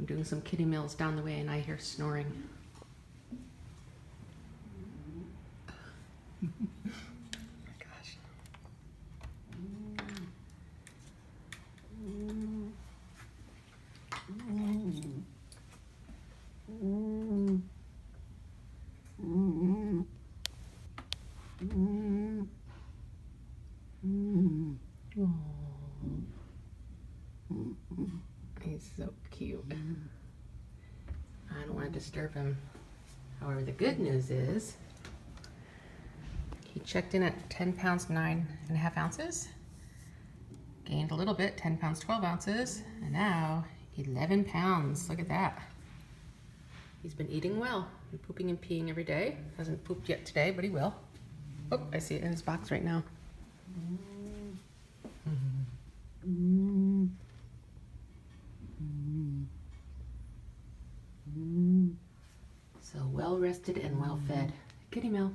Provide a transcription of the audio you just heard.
I'm doing some kitty meals down the way and I hear snoring. Oh my gosh. He's so cute. I don't want to disturb him. However, the good news is he checked in at 10 pounds, 9.5 ounces. Gained a little bit, 10 pounds, 12 ounces. And now 11 pounds. Look at that. He's been eating well. And pooping and peeing every day. Hasn't pooped yet today, but he will. Oh, I see it in his box right now. So well rested and well fed. Kitty meal.